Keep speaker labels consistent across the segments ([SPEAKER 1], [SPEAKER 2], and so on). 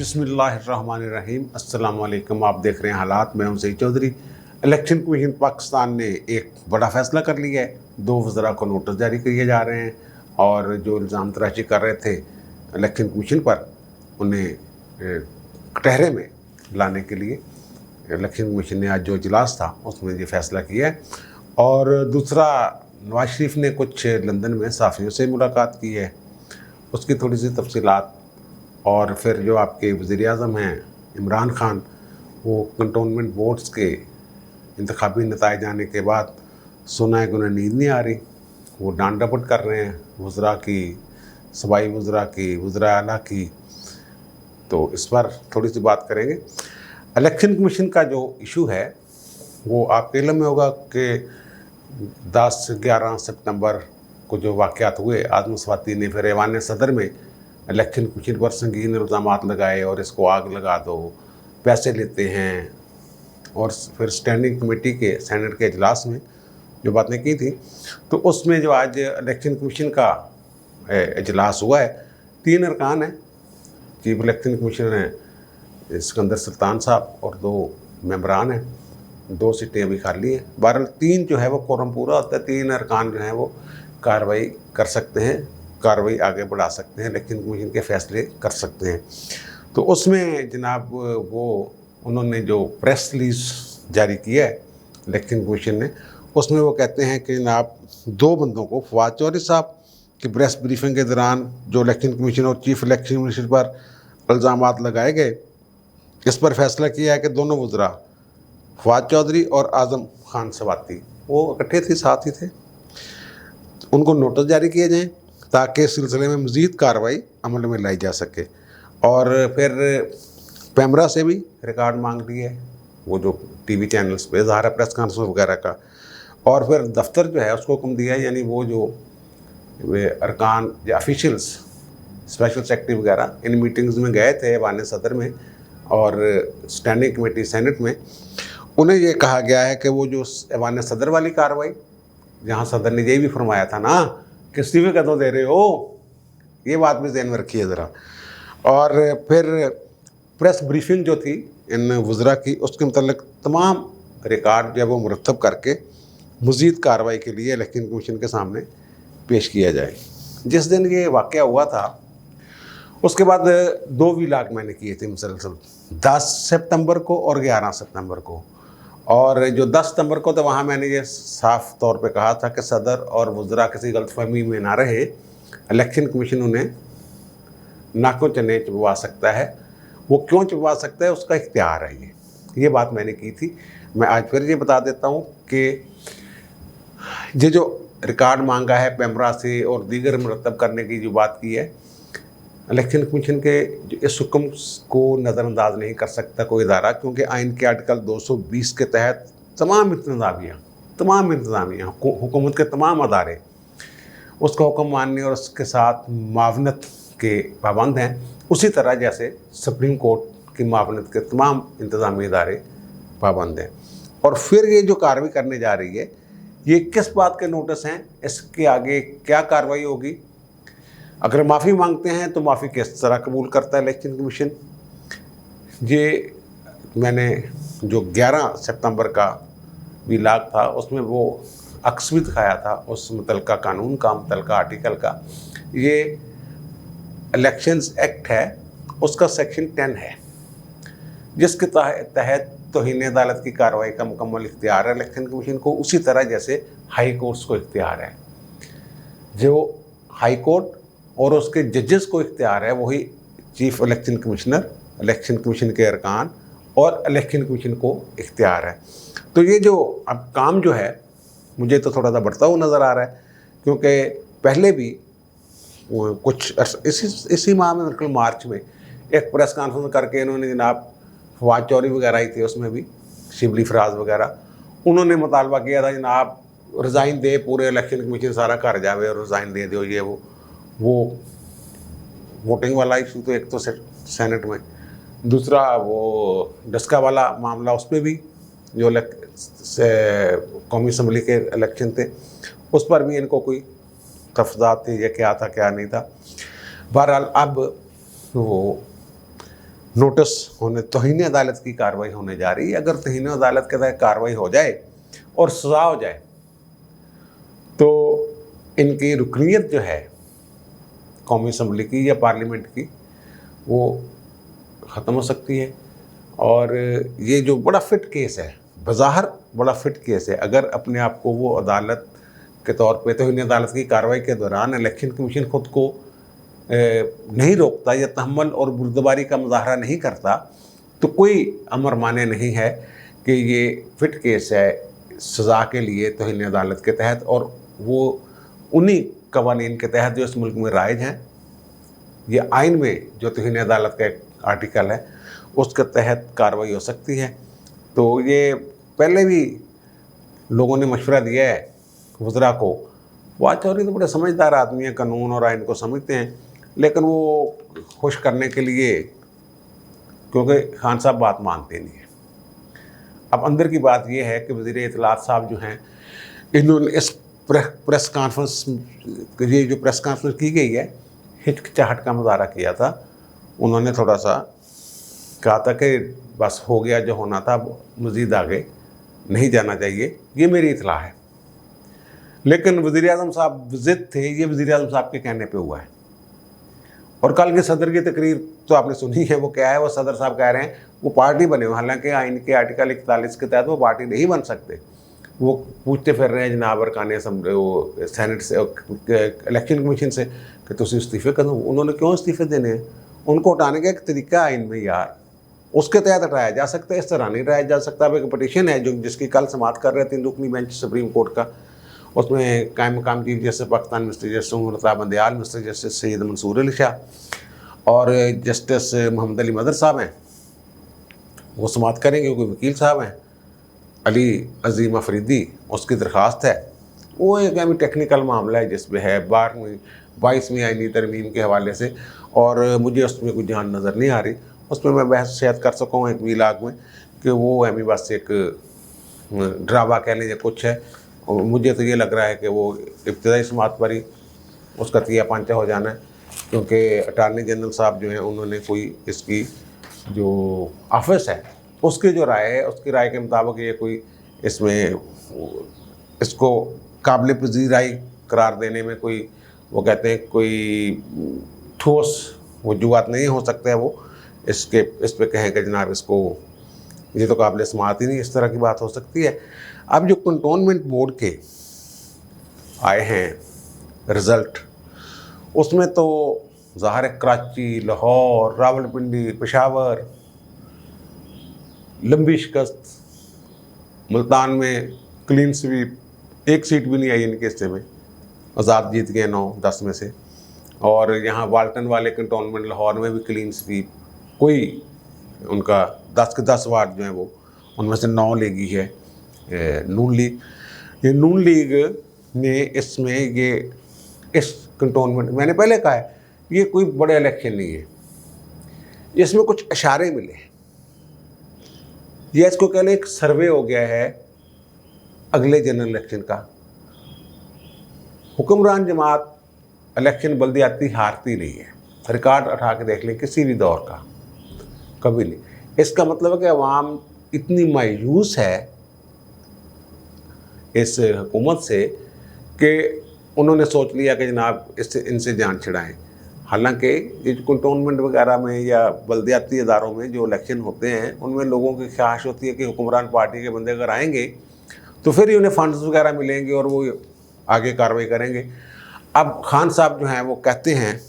[SPEAKER 1] बिस्मिल्लाहिर्रहमानिर्रहीम। अस्सलाम वालेकुम। आप देख रहे हैं हालात। मैं हूं सईद चौधरी। इलेक्शन कमीशन पाकिस्तान ने एक बड़ा फैसला कर लिया है। 2 वज़रा को नोटिस जारी किए जा रहे हैं और जो इल्ज़ाम तराशी कर रहे थे इलेक्शन कमीशन पर, उन्हें कटहरे में लाने के लिए इलेक्शन कमीशन ने आज जो इजलास था उसमें ये फैसला किया है। और दूसरा, नवाज शरीफ ने कुछ लंदन में सहाफ़ियों से मुलाकात की है, उसकी थोड़ी सी तफसीलात। और फिर जो आपके वज़ीर-ए-आज़म हैं इमरान खान, वो कंटोनमेंट बोर्ड्स के इंतखाबी नताइज आने के बाद सुना है कि उन्हें नींद नहीं आ रही, वो डांट डपट कर रहे हैं वज़रा की, सूबाई वज़रा की, वज़रा आला की। तो इस पर थोड़ी सी बात करेंगे। इलेक्शन कमीशन का जो इशू है वो आपके इल्म में होगा कि 10-11 सितंबर को जो वाक़यात हुए, आज़म स्वाति ने फिर ऐवान सदर में इलेक्शन कमीशन पर संगीन इल्ज़ामात लगाए और इसको आग लगा दो, पैसे लेते हैं। और फिर स्टैंडिंग कमेटी के सेनेट के इजलास में जो बातें की थी, तो उसमें जो आज इलेक्शन कमीशन का इजलास हुआ है, 3 अरकान हैं। चीफ इलेक्शन कमीशनर हैं सिकंदर सुल्तान साहब और 2 मेंबरान हैं। 2 सीटें अभी खाली हैं। बहरहाल 3 जो है वो कोरम पूरा होता है। 3 अरकान जो हैं वो कार्रवाई कर सकते हैं, कार्रवाई आगे बढ़ा सकते हैं, इलेक्शन कमीशन के फैसले कर सकते हैं। तो उसमें जनाब वो उन्होंने जो प्रेस रिलीज़ जारी किया है इलेक्शन कमीशन ने, उसमें वो कहते हैं कि जनाब 2 बंदों को, फवाद चौधरी साहब की प्रेस ब्रीफिंग के दौरान जो इलेक्शन कमीशन और चीफ इलेक्शन कमीशन पर इल्ज़ामात लगाए गए, इस पर फैसला किया है कि दोनों वज़रा फवाद चौधरी और आज़म खान स्वाति वो इकट्ठे थे, साथ ही थे, उनको नोटिस जारी किए जाएँ ताकि इस सिलसिले में मज़ीद कार्रवाई अमल में लाई जा सके। और फिर पैमरा से भी रिकॉर्ड मांग लिए है, वो जो टीवी चैनल्स पे ज़ाहिर है प्रेस कॉन्फ्रेंस वगैरह का। और फिर दफ्तर जो है उसको हुक्म दिया है, यानी वो जो वे अरकान या ऑफिशियल्स, स्पेशल सेक्रेटरी वगैरह इन मीटिंग्स में गए थे ऐवान सदर में और स्टैंडिंग कमेटी सेनेट में, उन्हें ये कहा गया है कि वो जो ऐवान सदर वाली कार्रवाई, जहाँ सदर ने यही भी फरमाया था ना कि इस्तीफ़े कदों दे रहे हो, ये बात भी ज़हन में रखिए ज़रा। और फिर प्रेस ब्रीफिंग जो थी इन वज़रा की, उसके मतलब तमाम रिकॉर्ड जब वो मुरतब करके मज़ीद कार्रवाई के लिए इलेक्शन कमीशन के सामने पेश किया जाए। जिस दिन ये वाक़या हुआ था उसके बाद 2 व्लॉग मैंने किए थे मुसलसल, 10 सितंबर को और 11 सितंबर को। और जो 10 सितंबर को तो वहाँ मैंने ये साफ़ तौर पे कहा था कि सदर और वज़रा किसी गलतफहमी में ना रहे, इलेक्शन कमीशन उन्हें नाकों चने चबवा सकता है, वो क्यों चबवा सकता है उसका इख्तियार है। ये बात मैंने की थी। मैं आज फिर ये बता देता हूँ कि ये जो रिकॉर्ड मांगा है पैमरा से और दीगर मुरतब करने की जो बात की है, इलेक्शन कमीशन के इस हुक्म को नज़रअंदाज नहीं कर सकता कोई इदारा, क्योंकि आइन के आर्टिकल 220 के तहत तमाम इंतज़ामिया हुकूमत के तमाम अदारे उसका हुक्म मानने और उसके साथ मावनत के पाबंद हैं, उसी तरह जैसे सुप्रीम कोर्ट की मावनत के तमाम इंतज़ामी इदारे पाबंद हैं। और फिर ये जो कार्रवाई करने जा रही है, ये किस बात के नोटिस हैं, इसके आगे क्या कार्रवाई होगी। अगर माफ़ी मांगते हैं तो माफ़ी किस तरह कबूल करता है इलेक्शन कमीशन। ये मैंने जो 11 सितंबर का व्लॉग था उसमें वो अक्स भी दिखाया था उस मुतल्लिका कानून का, मुतल्लिका आर्टिकल का। ये इलेक्शंस एक्ट है, उसका सेक्शन 10 है, जिसके तहत तौहीन अदालत की कार्रवाई का मुकम्मल इख्तियार है इलेक्शन कमीशन को, उसी तरह जैसे हाई कोर्ट्स को इख्तियार है। जो हाई कोर्ट और उसके जजेस को इख्तियार है, वही chief election commissioner, election commission के अरकान और इलेक्शन कमीशन को इख्तियार है। तो ये जो अब काम जो है मुझे तो थोड़ा सा बढ़ता हुआ नज़र आ रहा है, क्योंकि पहले भी कुछ इसी माह में बिल्कुल मार्च में एक प्रेस कॉन्फ्रेंस करके इन्होंने जनाब फवाद चौधरी वगैरह ही थे, उसमें भी शिबली फराज वगैरह, उन्होंने मुतालबा किया था जनाब रिज़ाइन दे, पूरे इलेक्शन कमीशन सारा घर जावे और रिज़ाइन दे दो। ये वो वोटिंग वाला इशू तो एक तो सेनेट में, दूसरा वो डस्का वाला मामला, उस पर भी जो कौमी असम्बली के इलेक्शन थे उस पर भी इनको कोई तफजात थी, ये क्या था क्या नहीं था। बहरहाल अब वो नोटिस होने, तौहीन अदालत की कार्रवाई होने जा रही है। अगर तौहीन अदालत के तहत कार्रवाई हो जाए और सज़ा हो जाए तो इनकी रुकनीत जो है कौमी असम्बली की या पार्लियामेंट की वो ख़त्म हो सकती है। और ये जो बड़ा फिट केस है, बज़ाहिर बड़ा फिट केस है, अगर अपने आप को वो अदालत के तौर पे तौहीन अदालत की कार्रवाई के दौरान इलेक्शन कमीशन ख़ुद को नहीं रोकता या तहम्मुल और बुर्दबारी का मुजाहरा नहीं करता तो कोई अमर माने नहीं है कि ये फिट केस है सज़ा के लिए तौहीन अदालत के तहत, और वो उन्हीं कवानीन के तहत जो इस मुल्क में राइज हैं। ये आइन में जो तौहीन अदालत का एक आर्टिकल है उसके तहत कार्रवाई हो सकती है। तो ये पहले भी लोगों ने मशवरा दिया है वज़रा को। वाज चौधरी तो बड़े समझदार आदमी हैं, कानून और आइन को समझते हैं, लेकिन वो खुश करने के लिए, क्योंकि खान साहब बात मानते नहीं हैं। अब अंदर की बात ये है कि वज़ीर इत्तलात साहब जो हैं, इन्होंने इस प्रेस कॉन्फ्रेंस, ये जो प्रेस कॉन्फ्रेंस की गई है, हिचकिचाहट का मुजाहरा किया था। उन्होंने थोड़ा सा कहा था कि बस हो गया जो होना था, मज़ीद आगे नहीं जाना चाहिए, ये मेरी इत्तला है। लेकिन वज़ीर आज़म साहब ज़िद थे, ये वज़ीर आज़म साहब के कहने पे हुआ है। और कल के सदर की तकरीर तो आपने सुनी है, वो क्या है, वो सदर साहब कह रहे हैं वो पार्टी बने हुए, हालांकि आइन के आर्टिकल 41 के तहत वो पार्टी नहीं बन सकते। वो पूछते फिर रहे हैं जनाब अरकान असम्बली, वो सेनेट से, इलेक्शन कमीशन से कि तुम इस्तीफ़े कर दो। उन्होंने क्यों इस्तीफ़े देने हैं? उनको हटाने का एक तरीका आइन में यार, उसके तहत हटाया जा सकता है, इस तरह नहीं हटाया जा सकता। अब एक पटिशन है जो जिसकी कल समाअत कर रहे थे 3 रुकनी बेंच सुप्रीम कोर्ट का, उसमें कायम मकाम chief justice Pakistan mister justice Umar Bandial, mister justice Syed Mansoor Ali Shah और जस्टिस मोहम्मद अली मदर साहब हैं, वो समाअत करेंगे। क्योंकि वकील साहब हैं अली अजीम अफरीदी, उसकी दरख्वास्त है। वो एक अभी टेक्निकल मामला है जिसमें है 22वीं आईनी तरमीम के हवाले से, और मुझे उसमें कोई जान नज़र नहीं आ रही। उसमें मैं बहस शायद कर सकूँ एक वीलाग में कि वो हमें बस एक ड्रावा कह लीजिए कुछ है। और मुझे तो ये लग रहा है कि वो इब्तदाई समाअत पर ही उसका तिया पांचा हो जाना है, क्योंकि अटारनी जनरल साहब जो हैं उन्होंने कोई इसकी जो ऑफिस है उसकी जो राय है, उसकी राय के मुताबिक ये कोई इसमें इसको काबिल पज़ीर राय करार देने में कोई, वो कहते हैं कोई ठोस वजूहात नहीं हो सकता है। वो इस पर कहें कि जनाब इसको, ये तो काबिल समाअत ही नहीं, इस तरह की बात हो सकती है। अब जो कंटोनमेंट बोर्ड के आए हैं रिज़ल्ट, उसमें तो ज़ाहिर है कराची, लाहौर, रावलपिंडी, पेशावर, लंबी शिकस्त, मुल्तान में क्लीन स्वीप, एक सीट भी नहीं आई इनके हिस्से में, आज़ाद जीत गए 9-10 में से। और यहाँ वाल्टन वाले कंटोनमेंट लाहौर में भी क्लीन स्वीप, कोई उनका 10 के 10 वार्ड जो हैं वो, उनमें से 9 लेगी है नून लीग। ये नून लीग ने इसमें ये इस कंटोनमेंट, मैंने पहले कहा है ये कोई बड़े इलेक्शन नहीं है, इसमें कुछ इशारे मिले हैं। ये इसको कह लें एक सर्वे हो गया है अगले जनरल इलेक्शन का। हुक्मरान जमात इलेक्शन बल्दियाती हारती नहीं है, रिकॉर्ड उठा के देख लें किसी भी दौर का, कभी नहीं। इसका मतलब है कि अवाम इतनी मायूस है इस हुकूमत से कि उन्होंने सोच लिया कि जनाब इससे इनसे जान छिड़ाएं। हालांकि ये जो कंटोनमेंट वगैरह में या बल्दियाती इदारों में जो इलेक्शन होते हैं उनमें लोगों की ख्वाहिश होती है कि हुक्मरान पार्टी के बंदे अगर आएंगे तो फिर ही उन्हें फंड्स वगैरह मिलेंगे और वो आगे कार्रवाई करेंगे। अब खान साहब जो हैं वो कहते हैं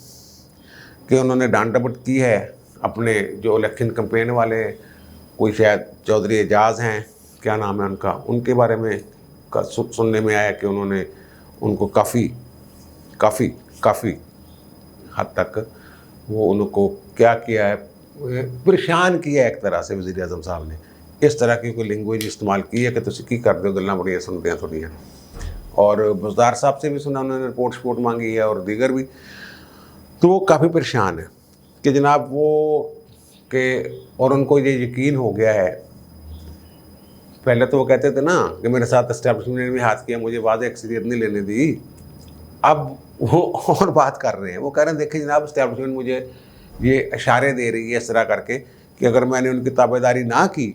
[SPEAKER 1] कि उन्होंने डांट डपट की है अपने जो इलेक्शन कैंपेन वाले, कोई शायद चौधरी एजाज हैं, क्या नाम है उनका, उनके बारे में सुनने में आया कि उन्होंने उनको काफ़ी हद तक वो उनको क्या किया है, परेशान किया है एक तरह से वज़ीर आज़म साहब ने। इस तरह की कोई लैंग्वेज इस्तेमाल की है कि तुम की कर दो गल्लां बड़ियां सुनते हैं थोड़ियां। और बुज़दार साहब से भी सुना, उन्होंने रिपोर्ट मांगी है और दीगर भी। तो वो काफ़ी परेशान है कि जनाब वो कि, और उनको ये यकीन हो गया है। पहले तो वो कहते थे ना कि मेरे साथ एस्टैब्लिशमेंट ने भी हाथ किया, मुझे वाज़ेह अक्सरियत नहीं लेने दी। अब वो और बात कर रहे हैं, वो कह रहे हैं देखिए जनाब एस्टैब्लिशमेंट मुझे ये इशारे दे रही है इस तरह करके कि अगर मैंने उनकी ताबेदारी ना की,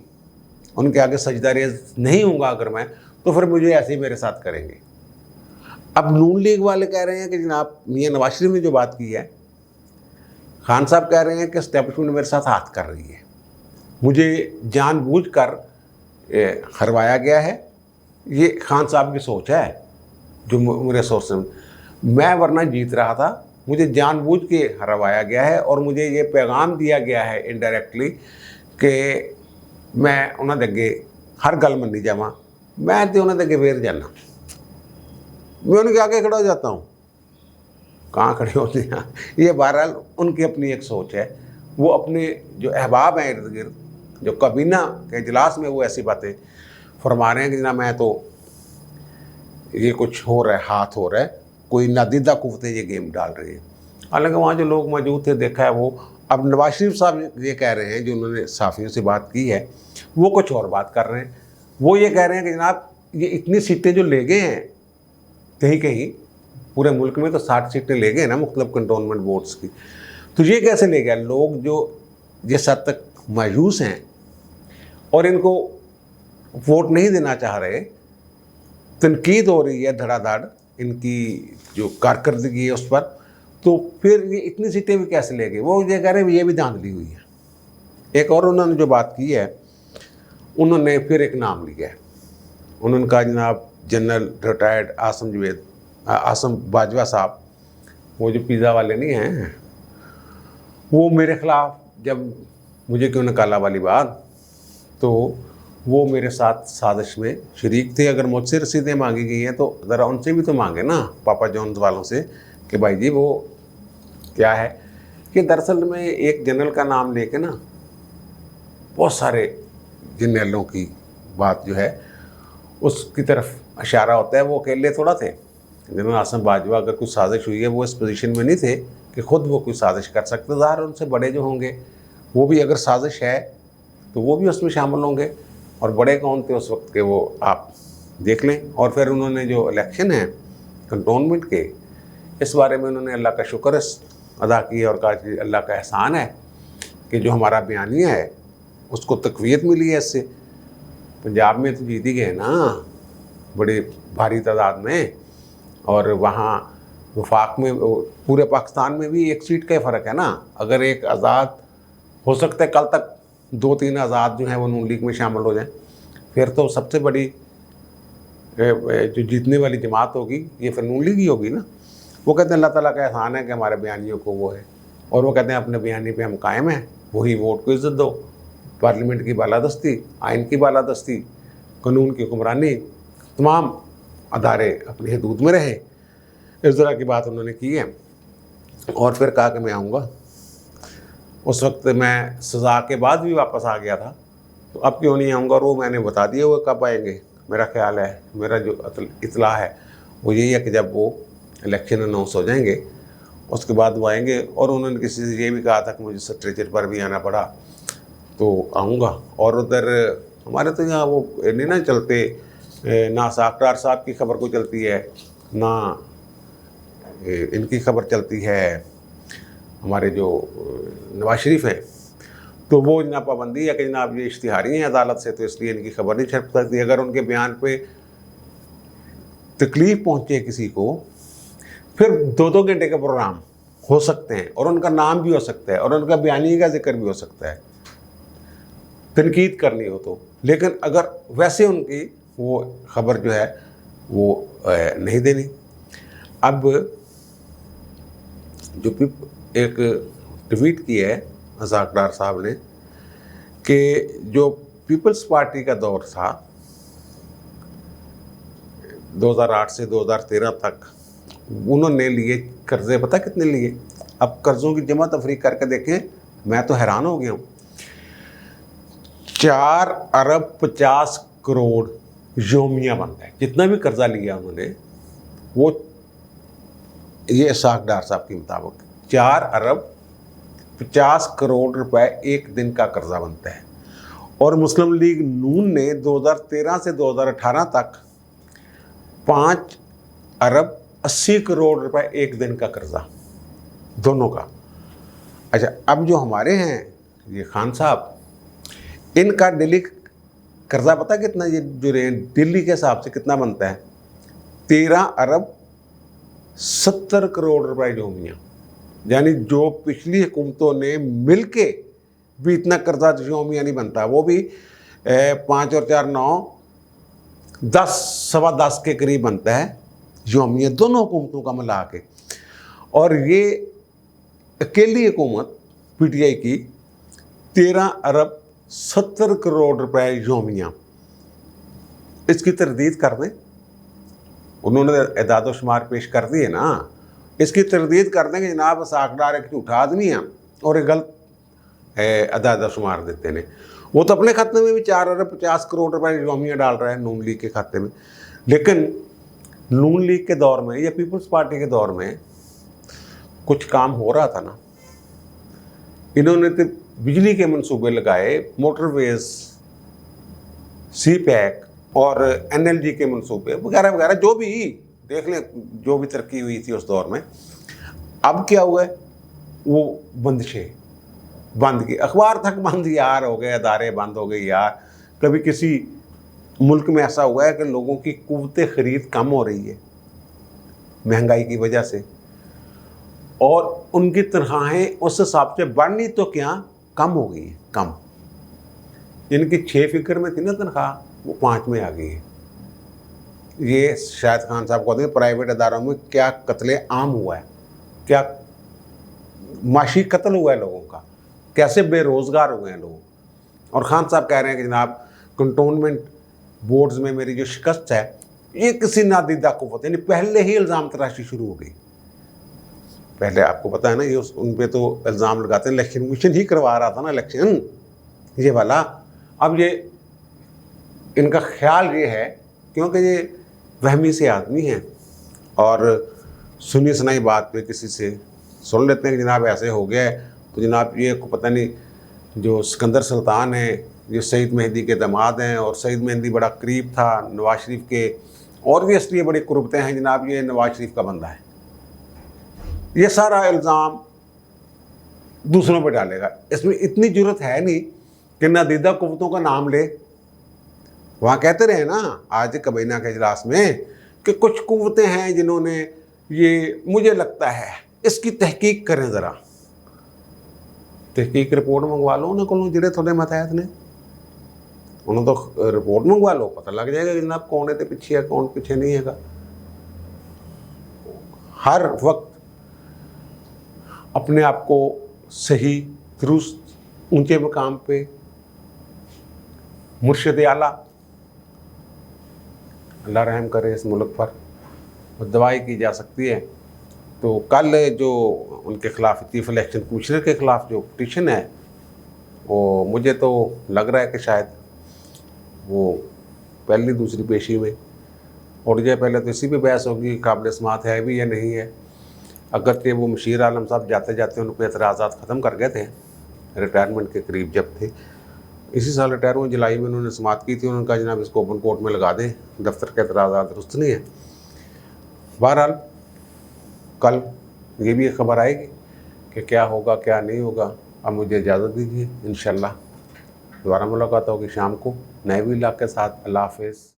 [SPEAKER 1] उनके आगे सजदारेज नहीं होऊंगा अगर मैं, तो फिर मुझे ऐसे ही मेरे साथ करेंगे। अब नून लीग वाले कह रहे हैं कि जनाब मियां नवाज शरीफ ने जो बात की है, खान साहब कह रहे हैं कि एस्टेब्लिशमेंट मेरे साथ हाथ कर रही है, मुझे जानबूझकर हरवाया गया है। ये खान साहब की सोच है जो मेरे सोच से, मैं वरना जीत रहा था, मुझे जानबूझ के हरवाया गया है और मुझे ये पैगाम दिया गया है इनडायरेक्टली कि मैं उन्होंने अगे हर गल मनी जावा, मैं तो उन्होंने अगे वेर जाना, मैं उनके आगे खड़ा हो जाता हूँ। कहाँ खड़े होते हैं? ये बहरहाल उनकी अपनी एक सोच है। वो अपने जो अहबाब हैं इर्द गिर्द, जो कबीना के इजलास में वो ऐसी बातें फरमा रहे हैं कि ना मैं तो ये कुछ हो रहा है, हाथ हो रहा है, कोई नादीदा कुव्वतें ये गेम डाल रही है। हालांकि वहाँ जो लोग मौजूद थे देखा है वो, अब नवाज शरीफ साहब ये कह रहे हैं जो उन्होंने साफियों से बात की है, वो कुछ और बात कर रहे हैं। वो ये कह रहे हैं कि जनाब ये इतनी सीटें जो ले गए हैं, कहीं कहीं पूरे मुल्क में तो 60 सीटें ले गए ना मुख्तलिफ कंटोनमेंट बोर्ड्स की, तो ये कैसे ले गया? लोग जो जिस हद तक मायूस हैं और इनको वोट नहीं देना चाह रहे, तनकीद हो रही है धड़ाधड़ इनकी जो कारकर्दगी है उस पर, तो फिर ये इतनी सीटें भी कैसे ले गए? वो ये कह रहे हैं ये भी धांधली हुई है। एक और उन्होंने जो बात की है, उन्होंने फिर एक नाम लिया है, उन्होंने कहा जनाब जनरल रिटायर्ड आसम बाजवा साहब, वो जो पिज़्ज़ा वाले नहीं हैं, वो मेरे ख़िलाफ़ जब मुझे क्यों निकाला वाली बात, तो वो मेरे साथ साजिश में शरीक थे। अगर मुझसे रसीदें मांगी गई हैं तो ज़रा उनसे भी तो मांगे ना, पापा जॉन्स वालों से, कि भाई जी वो क्या है कि दरअसल में एक जनरल का नाम लेके ना बहुत सारे जनरलों की बात जो है उसकी तरफ इशारा होता है। वो अकेले थोड़ा थे, जनरल आसम बाजवा, अगर कुछ साजिश हुई है वो इस पोजीशन में नहीं थे कि ख़ुद वो कोई साजिश कर सकते। ज़ाहिर उनसे बड़े जो होंगे वो भी अगर साजिश है तो वो भी उसमें शामिल होंगे, और बड़े कौन थे उस वक्त के वो आप देख लें। और फिर उन्होंने जो इलेक्शन है कंटोनमेंट के, इस बारे में उन्होंने अल्लाह का शुक्र अदा किया और कहा कि अल्लाह का एहसान है कि जो हमारा बयानिया है उसको तक़वियत मिली है इससे। पंजाब में तो जीत ही गए ना बड़ी भारी तादाद में, और वहाँ वफाक में पूरे पाकिस्तान में भी एक सीट का फ़र्क है ना। अगर एक आज़ाद हो सकता है कल तक 2-3 आज़ाद जो हैं वो नून लीग में शामिल हो जाएं, फिर तो सबसे बड़ी जो जीतने वाली जमात होगी ये फिर नून लीग ही होगी ना। वो कहते हैं अल्लाह ताला का एहसान है कि हमारे बयानियों को वो है, और वो कहते हैं अपने बयानी पे हम कायम हैं, वही वोट को इज़्ज़त दो, पार्लियामेंट की बालादस्ती, आइन की बालादस्ती, कानून की हुक्मरानी, तमाम अदारे अपनी हदूद में रहे। इस तरह की बात उन्होंने की है। और फिर कहा कि मैं आऊँगा। उस वक्त मैं सज़ा के बाद भी वापस आ गया था, तो अब क्यों नहीं आऊँगा? और वो मैंने बता दिया वो कब आएंगे। मेरा ख्याल है, मेरा जो इतला है वो यही है कि जब वो इलेक्शन अनाउंस हो जाएंगे उसके बाद वो आएंगे। और उन्होंने किसी से ये भी कहा था कि मुझे स्ट्रेचर पर भी आना पड़ा तो आऊँगा। और उधर हमारे तो यहाँ वो नहीं ना चलते, ना साकरार साहब की खबर को चलती है, ना इनकी खबर चलती है, हमारे जो नवाज शरीफ हैं, तो वो जनाब पाबंदी है कि जनाब ये इश्तिहारी हैं अदालत से, तो इसलिए इनकी खबर नहीं छप सकती। अगर उनके बयान पे तकलीफ़ पहुँचे किसी को, फिर 2-2 घंटे के प्रोग्राम हो सकते हैं और उनका नाम भी हो सकता है और उनका बयानी का जिक्र भी हो सकता है, तनकीद करनी हो तो। लेकिन अगर वैसे उनकी वो खबर जो है वो नहीं देनी। अब जो एक ट्वीट की है अज़ाक डार साहब ने कि जो पीपल्स पार्टी का दौर था 2008 से 2013 तक, उन्होंने लिए कर्ज़े, पता कितने लिए? अब कर्ज़ों की जमा तफरीक करके देखें, मैं तो हैरान हो गया हूँ। 4 अरब 50 करोड़ योमिया बनता है जितना भी कर्ज़ा लिया उन्होंने। वो ये इसाक डार साहब के मुताबिक 4 अरब 50 करोड़ रुपए एक दिन का कर्ज़ा बनता है। और मुस्लिम लीग नून ने 2013 से 2018 तक 5 अरब 80 करोड़ रुपए एक दिन का कर्ज़ा, दोनों का। अच्छा, अब जो हमारे हैं ये खान साहब, इनका दिल्ली कर्जा पता कितना, ये जो दिल्ली के हिसाब से कितना बनता है? 13 अरब 70 करोड़ रुपए जोमियाँ। यानी जो पिछली हुकूमतों ने मिलके भी इतना कर्जा जोमिया नहीं बनता, वो भी 5 और 4 9 10 सवा 10 के करीब बनता है जोमिया, दोनों हुकूमतों का मिला के। और ये अकेली हुकूमत पीटीआई की 13 अरब 70 करोड़ रुपए योमिया, इसकी तरदीद कर दें। उन्होंने एदाद शुमार पेश कर दिए ना, इसकी तरदीद कर दें कि जनाब साकडार एक झूठा आदमी है और एक गलत एदाद शुमार देते हैं। वो तो अपने खाते में भी 4 अरब 50 करोड़ रुपए योमिया डाल रहा है नून लीग के खाते में। लेकिन नून लीग के दौर में या पीपल्स पार्टी के दौर में कुछ काम हो रहा था ना, इन्होंने तो बिजली के मंसूबे लगाए, मोटरवेज, सी पैक और एनएलजी के मंसूबे वगैरह वगैरह, जो भी देख लें, जो भी तरक्की हुई थी उस दौर में। अब क्या हुआ है, वो बंदिशें बंद की, अखबार तक बंद यार हो गए, अदारे बंद हो गए यार। कभी किसी मुल्क में ऐसा हुआ है कि लोगों की कुव्वत खरीद कम हो रही है महंगाई की वजह से, और उनकी तनख्वाहें उस हिसाब से बढ़नी तो क्या कम हो गई है, कम। जिनकी 6 फिगर में थी ना तनख्वाह, वो 5 में आ गई है। ये शायद खान साहब को दें प्राइवेट अदारों में क्या कत्ले आम हुआ है, क्या माशी कत्ल हुआ है लोगों का, कैसे बेरोज़गार हुए हैं लोग। और खान साहब कह रहे हैं कि जनाब कंटोनमेंट बोर्ड्स में मेरी जो शिकस्त है ये किसी नादीदा कुव्वत, यानी पहले ही इल्ज़ाम तराशी शुरू हो गई। पहले आपको पता है ना, ये उन पे तो इल्ज़ाम लगाते हैं, इलेक्शन कमीशन ही करवा रहा था ना इलेक्शन ये वाला। अब ये इनका ख्याल ये है, क्योंकि ये वहमी से आदमी हैं और सुनी सुनाई बात पे किसी से सुन लेते हैं कि जनाब ऐसे हो गया है, तो जनाब ये को पता नहीं, जो सिकंदर सुल्तान है ये सईद मेहदी के दामाद हैं, और सईद मेहदी बड़ा करीब था नवाज शरीफ के, और भी इसलिए बड़ी कुर्बतें हैं जनाब, ये नवाज शरीफ का बंदा है। ये सारा इल्ज़ाम दूसरों पे डालेगा। इसमें इतनी जुर्रत है नहीं कि नादीदा कुव्वतों का नाम ले। वहाँ कहते रहे ना आज कबीना के इजलास में कि कुछ कुव्वतें हैं जिन्होंने ये, मुझे लगता है इसकी तहकीक करें, ज़रा तहकीक रिपोर्ट मंगवा लो उन्हें को जिले थोड़े मतहत ने, उन्हें तो रिपोर्ट मंगवा लो, पता लग जाएगा कि जनाब कौन है पीछे है कौन पीछे नहीं है। हर वक्त अपने आप को सही दुरुस्त ऊंचे मकाम पे मुर्शिद आला, अल्लाह रहम करे इस मुल्क पर, दवाई की जा सकती है। तो कल जो उनके खिलाफ चीफ इलेक्शन कमिश्नर के खिलाफ जो पिटीशन है, वो मुझे तो लग रहा है कि शायद वो पहली दूसरी पेशी में उठ जाए। पहले तो इसी पे बहस होगी काबिल समात है भी या नहीं है। अगरचे वो मशीर आलम साहब जाते जाते उन पर एतराज़ात ख़त्म कर गए थे, रिटायरमेंट के करीब जब थे, इसी साल रिटायर हुए जुलाई में उन्होंने समात की थी। उन्होंने कहा जनाब इसको ओपन कोर्ट में लगा दें, दफ्तर के एतराज़ात दुरुस्त नहीं है। बहरहाल कल ये भी एक खबर आएगी कि क्या होगा क्या नहीं होगा। अब मुझे इजाज़त दीजिए, इंशाल्लाह दोबारा मुलाकात होगी शाम को नए वीलॉग के साथ। अल्लाह हाफ़िज़।